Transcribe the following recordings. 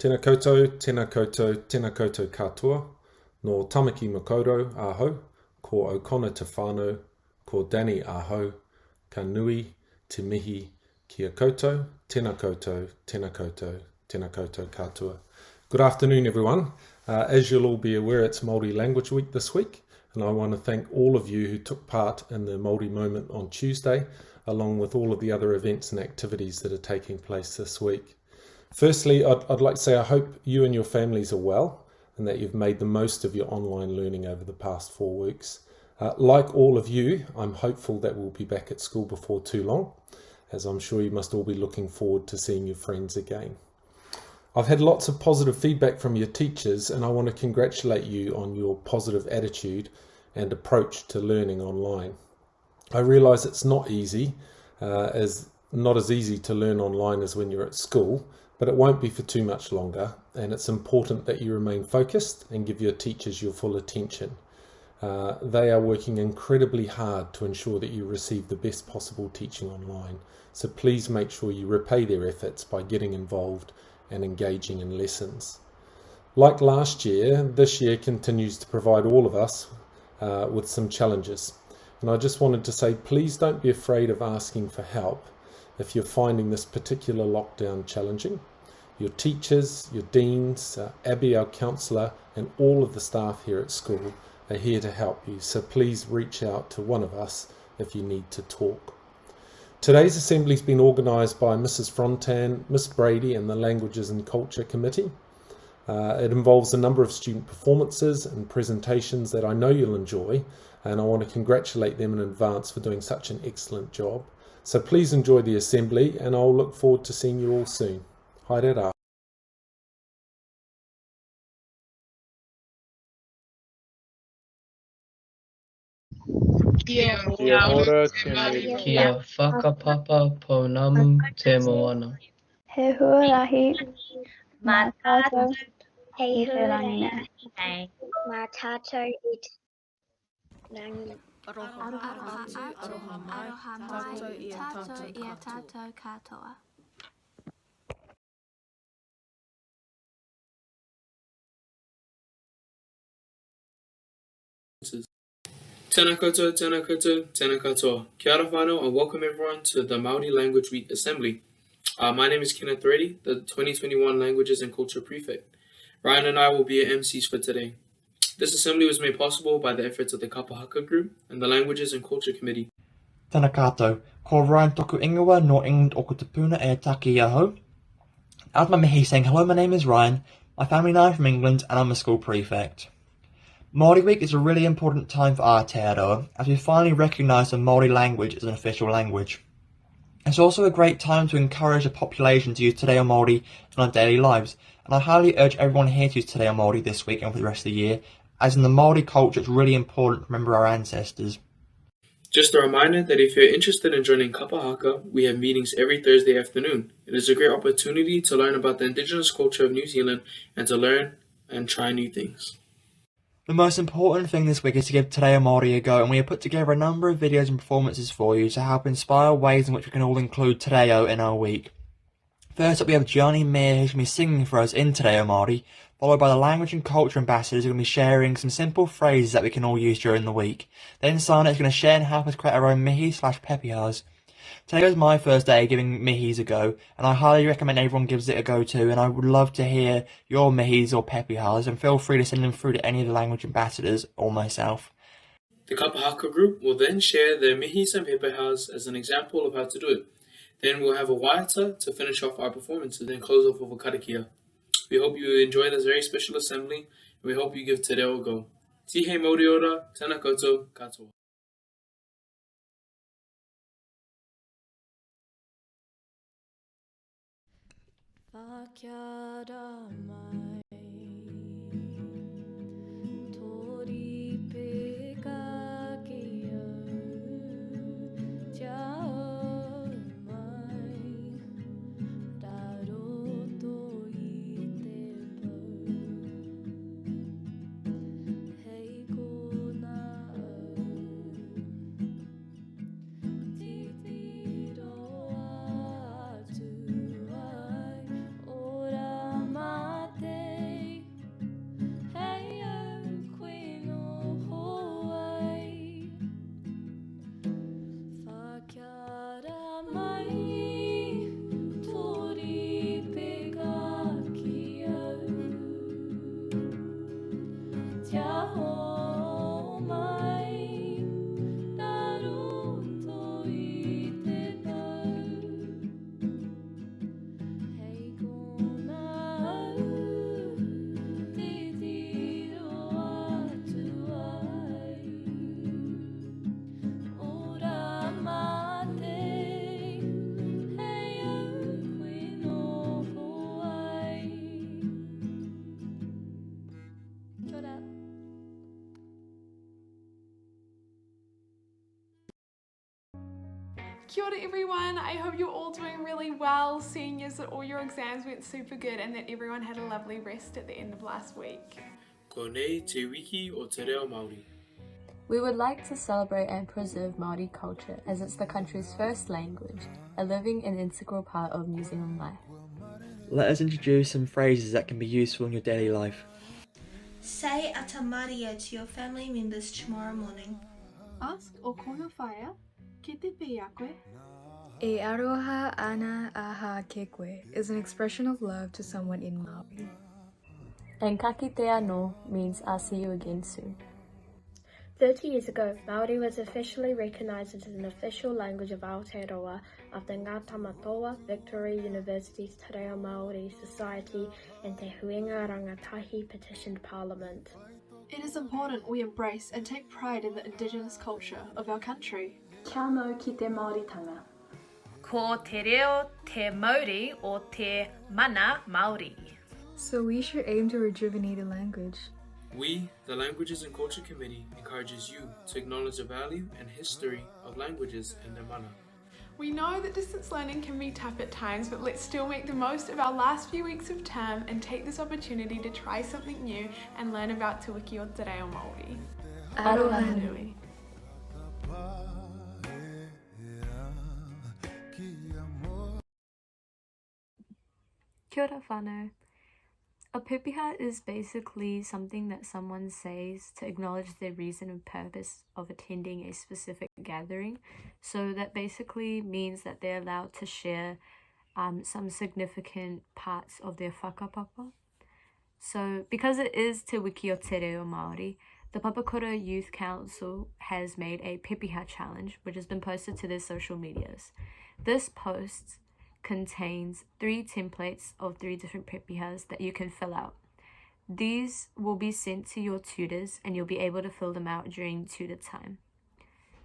Tēnā koutou, tēnā koutou, tēnā koutou katoa. No Tamaki Makaurau aho, ko O'Connor te whānau, ko Danny aho, ka nui te mihi kia koutou, tēnā koutou, tēnā koutou, tēnā koutou katoa. Good afternoon, everyone. As you'll all be aware, it's Maori Language Week this week, and I want to thank all of you who took part in the Maori Moment on Tuesday, along with all of the other events and activities that are taking place this week. Firstly, I'd like to say I hope you and your families are well and that you've made the most of your online learning over the past 4 weeks. Like all of you, I'm hopeful that we'll be back at school before too long, as I'm sure you must all be looking forward to seeing your friends again. I've had lots of positive feedback from your teachers, and I want to congratulate you on your positive attitude and approach to learning online. I realise it's not easy, not as easy to learn online as when you're at school, but it won't be for too much longer, and it's important that you remain focused and give your teachers your full attention. They are working incredibly hard to ensure that you receive the best possible teaching online, so please make sure you repay their efforts by getting involved and engaging in lessons. Like last year, this year continues to provide all of us with some challenges. And I just wanted to say, please don't be afraid of asking for help if you're finding this particular lockdown challenging. Your teachers, your deans, Abby, our counsellor, and all of the staff here at school are here to help you. So please reach out to one of us if you need to talk. Today's assembly has been organised by Mrs. Frontan, Miss Brady and the Languages and Culture Committee. It involves a number of student performances and presentations that I know you'll enjoy, and I want to congratulate them in advance for doing such an excellent job. So please enjoy the assembly, and I'll look forward to seeing you all soon. Haere rā. Kia ora te meri. Kia whakapapa pounamu te moana. He huarahi Mā mā tātou hei i te rangi huarahi nei. nei. Mā tātou i te rangi. Aroha mai, tātou i a tātou katoa. Tēnā koutou, tēnā koutou, tēnā katoa. Kia ora whānau, and welcome everyone to the Maori Language Week Assembly. My name is Kenneth Reddy, the 2021 Languages and Culture Prefect. Ryan and I will be your MCs for today. This assembly was made possible by the efforts of the Kapahaka Group and the Languages and Culture Committee. Tēnā kātou, ko Ryan toku ingoa no England o ko te puna e taki aho. As my mihi saying, hello, my name is Ryan, my family and I are from England, and I'm a school prefect. Māori Week is a really important time for Aotearoa, as we finally recognise the Māori language as an official language. It's also a great time to encourage the population to use Te Reo Māori in our daily lives, and I highly urge everyone here to use Te Reo Māori this week and for the rest of the year, as in the Māori culture it's really important to remember our ancestors. Just a reminder that if you're interested in joining Kapahaka, we have meetings every Thursday afternoon. It is a great opportunity to learn about the Indigenous culture of New Zealand and to learn and try new things. The most important thing this week is to give Te Reo Māori a go, and we have put together a number of videos and performances for you to help inspire ways in which we can all include Te Reo in our week. First up we have Gianni Mayer, who's going to be singing for us in Te Reo Māori, followed by the Language and Culture Ambassadors who are going to be sharing some simple phrases that we can all use during the week. Then Sana is going to share and help us create our own mihi/pepihars. Today was my first day giving mihis a go, and I highly recommend everyone gives it a go too, and I would love to hear your mihis or pepihars, and feel free to send them through to any of the language ambassadors or myself. The Kapahaka Group will then share their mihis and pepehars as an example of how to do it. Then we'll have a waiata to finish off our performances and close off with a karakia. We hope you enjoy this very special assembly, and we hope you give Te Reo a go. Tihe Mauri ora, tēnā koutou, katoa. Whakiara mai, tori peka ki au, tiao mai, raroto i te pau, hei kona au, titiro atu ai, ora mai. Kia ora everyone, I hope you're all doing really well, seniors, that all your exams went super good and that everyone had a lovely rest at the end of last week. Ko nei te wiki o te reo Māori. We would like to celebrate and preserve Maori culture as it's the country's first language, a living and integral part of New Zealand life. Let us introduce some phrases that can be useful in your daily life. Say ata maria to your family members tomorrow morning. Ask o kona whaia, ke te pē a koe. E aroha ana aha ke koe is an expression of love to someone in Maori. And kaki te anō means I'll see you again soon. 30 years ago, Maori was officially recognised as an official language of Aotearoa after Ngā Tamatoa, Victoria University's Te Reo Māori Society and Te Huinga Rangatahi petitioned Parliament. It is important we embrace and take pride in the indigenous culture of our country. Kia mau ki te Māoritanga. Ko te reo te Maori o te mana Maori. So we should aim to rejuvenate a language. We, the Languages and Culture Committee, encourages you to acknowledge the value and history of languages in their mana. We know that distance learning can be tough at times, but let's still make the most of our last few weeks of term and take this opportunity to try something new and learn about Te Wiki o Te Reo Māori. Aroha nui. Kia ora whānau. A pepeha is basically something that someone says to acknowledge their reason and purpose of attending a specific gathering. So that basically means that they're allowed to share some significant parts of their whakapapa. So because it is Te Wiki o Te Reo Māori, the Papakura Youth Council has made a pepeha challenge, which has been posted to their social medias. This post contains 3 templates of 3 different pepehas that you can fill out. These will be sent to your tutors and you'll be able to fill them out during tutor time.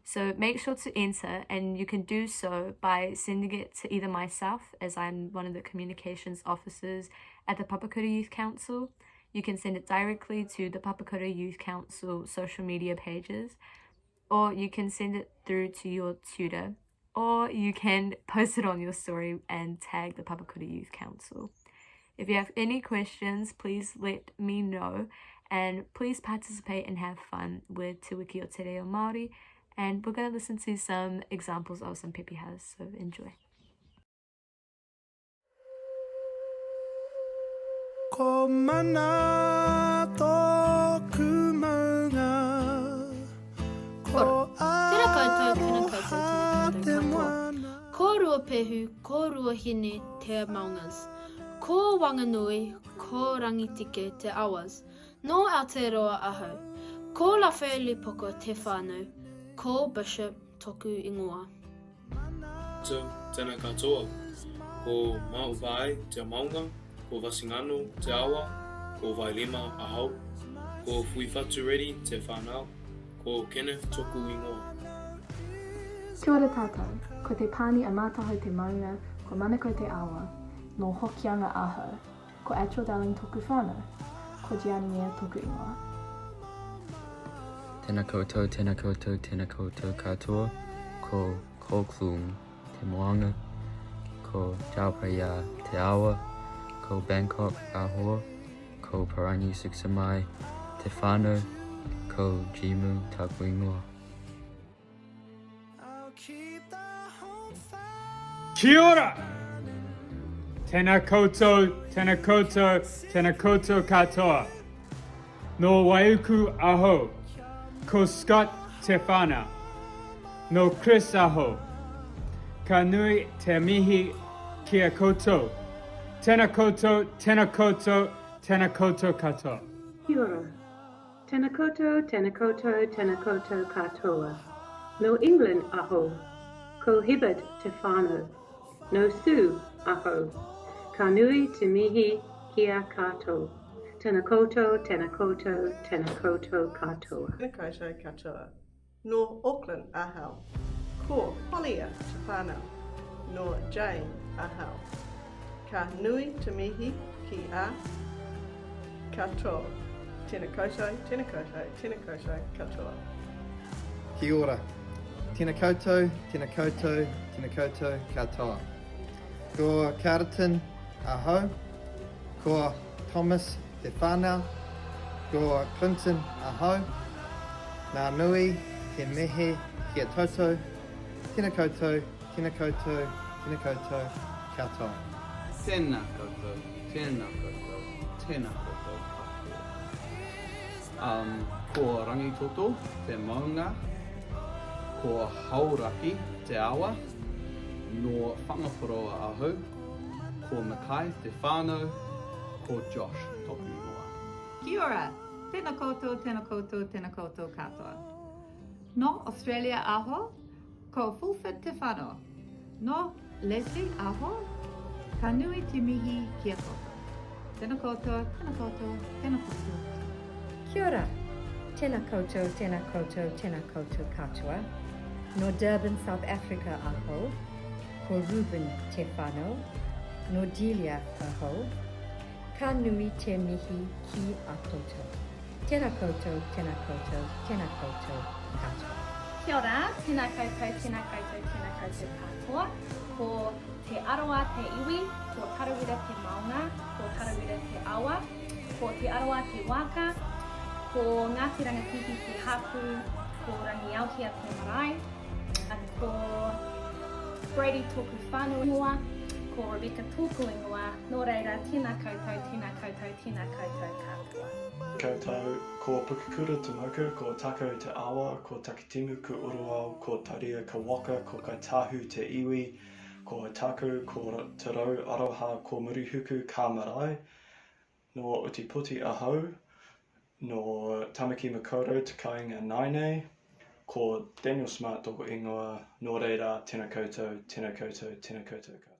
So make sure to enter, and you can do so by sending it to either myself, as I'm one of the communications officers at the Papakura Youth Council. You can send it directly to the Papakura Youth Council social media pages, or you can send it through to your tutor, or you can post it on your story and tag the Papakura Youth Council. If you have any questions, please let me know, and please participate and have fun with Te Wiki o Te Reo Māori, and we're going to listen to some examples of some pepehas, so enjoy. Ko mana tōku maunga, ko tēnā koutou, tēnā koutou, tēnā koutou katoa. Ko rua pehu, ko rua hine te maungas. Ko wanganui, ko rangitike te awas. No Aotearoa aho. Ko lawheli poko te whānau. Ko Bishop toku ingoa. Tēnā katoa. Ko mauvai te maunga, ko wasingano te awa, ko vailima ahau, ko fuiwhatu redi te whānau, ko Kenneth toku ingoa. Kia ora tātou, ko te pāni a mātaho te maunga, ko manako te awa, no hokianga aho, ko Atchell Darling toku whānau, ko Giannia toku ingoa. Tēnā koutou, tēnā koutou, tēnā koutou katoa, ko Koklung te moanga, ko Jaupaya te awa, ko Bangkok ahoa, ko Parangi Suksamai te whānau, ko Jimu taku ingoa. Kia ora! Tēnā koutou, tēnā koutou, tēnā koutou katoa. No Waiuku aho, ko Scott te whānau. No Chris aho, ka nui te mihi kia koutou. Tēnā koutou, tēnā koutou, tēnā koutou katoa. Kia ora. Tēnā koutou, tēnā koutou, tēnā koutou katoa. No England aho, ko Hibbert te whānau. No Sue aho, ka nui te mihi kia kato. Tēnā koutou, tēnā koutou, tēnā koutou katoa. Tēnā koutou katoa. No Auckland aho, ko Holia te whānau. No Jane aho, ka nui te mihi ki a katoa. Tēnā koutou, tēnā koutou, tēnā koutou katoa. Kia ora. tēnā koutou, tēnā koutou, tēnā koutou katoa. Ko Carlton aho, ko Thomas te whānau, ko Clinton aho, nā nui te mihi kia toto, tēnā koutou, tēnā koutou, tēnā koutou katoa. Tēnā koutou, tēnā koutou, tēnā koutou katoa. Ko rangitoto te maunga, ko hauraki te awa, no whangaporoa aho, ko Makai te whānau, ko Josh toku ingoa. Kia ora, tēnā koutou, tēnā koutou, tēnā koutou katoa. No Australia aho, ko Fulford te whānau. No Leslie aho, ka nui te mihi kia toto. Tēnā koutou, tēnā koutou, tēnā koutou. Kia ora, tēnā koutou, tēnā koutou, tēnā koutou katoa. No Durban, South Africa aho, ko Ruben te whānau. No Delia aho, ka nui te mihi ki a koutou. Tēnā koutou, tēnā koutou, tēnā koutou katoa. Kia ora, tēnā koutou, tēnā koutou, tēnā koutou katoa. Ko te aroa te iwi, ko tarawira te maunga, ko tarawira te awa, ko te aroa te waka, ko Ngāti Rangatihi te hapu, ko Rangi Aotea te marae, ko Brady tōku whānau ingoa, ko Rebecca tōku ingoa, nō reira, tēnā koutou, tēnā koutou, tēnā koutou katoa. Koutou, ko Pukukura te moku, ko Tako te awa, ko Takitimu ku uruao, ko Taria ka waka, ko Kaitahu te iwi, ko Taku, ko Te Rau Aroha, ko Murihuku ka marae, no Utiputi aho, no Tamaki Makaurau te kāinga naine, ko Daniel Smart tōku ingoa, nō reira, tēnā koutou, tēnā koutou, tēnā koutou katoa.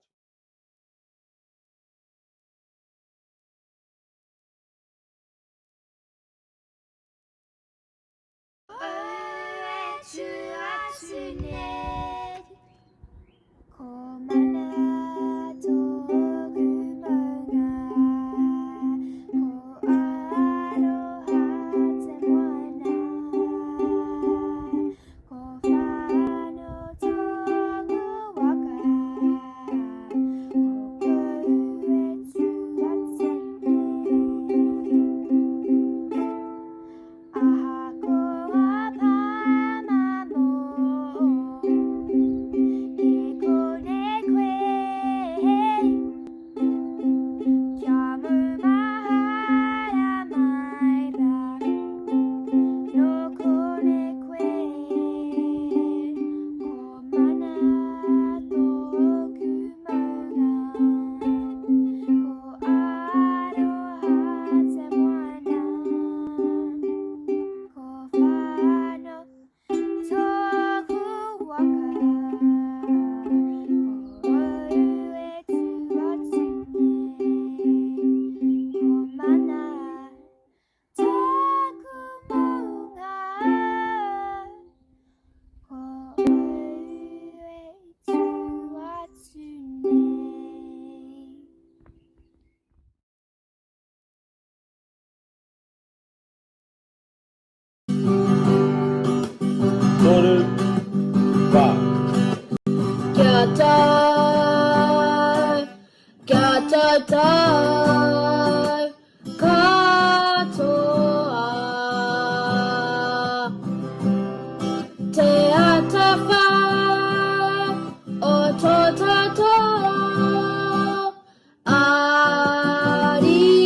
Toru wa Kia tai, kia tai tai, katoa. Te atawha o tō tātou, ariki.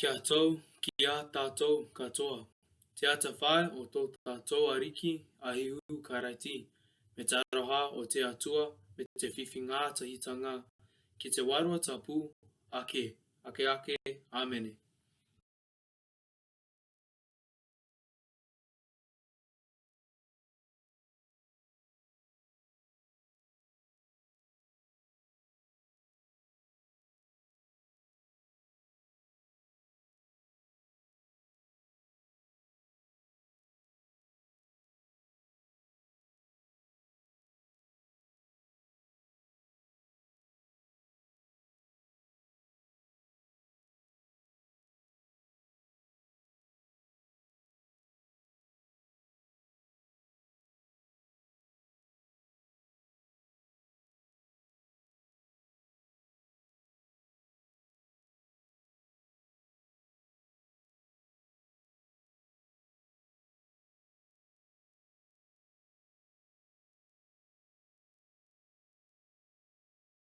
Kia tau, ki a tātou katoa. Te ata whae o tō tātou ariki a hiu karaiti. Me te aroha o te atua, me te whiwhi ngā tahitanga. Ki te warua tapu, ake, amene.